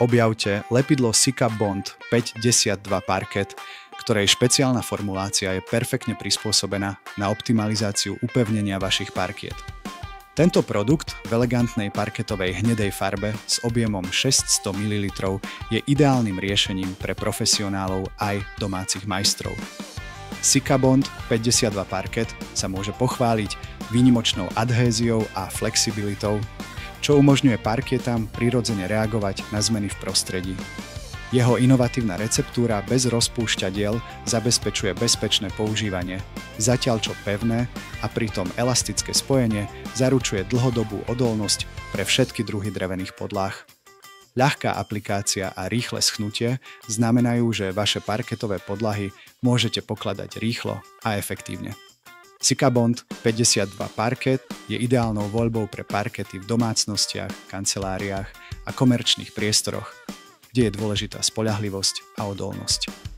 Objavte lepidlo Sika Bond 512 Parket, ktorej špeciálna formulácia je perfektne prispôsobená na optimalizáciu upevnenia vašich parkiet. Tento produkt v elegantnej parketovej hnedej farbe s objemom 600 ml je ideálnym riešením pre profesionálov aj domácich majstrov. Sika Bond 52 Parket sa môže pochváliť výnimočnou adhéziou a flexibilitou, čo umožňuje parkietám prirodzene reagovať na zmeny v prostredí. Jeho inovatívna receptúra bez rozpúšťadiel zabezpečuje bezpečné používanie, zatiaľ čo pevné a pritom elastické spojenie zaručuje dlhodobú odolnosť pre všetky druhy drevených podláh. Ľahká aplikácia a rýchle schnutie znamenajú, že vaše parketové podlahy môžete pokladať rýchlo a efektívne. Sika Bond 52 Parket je ideálnou voľbou pre parkety v domácnostiach, kanceláriách a komerčných priestoroch, kde je dôležitá spoľahlivosť a odolnosť.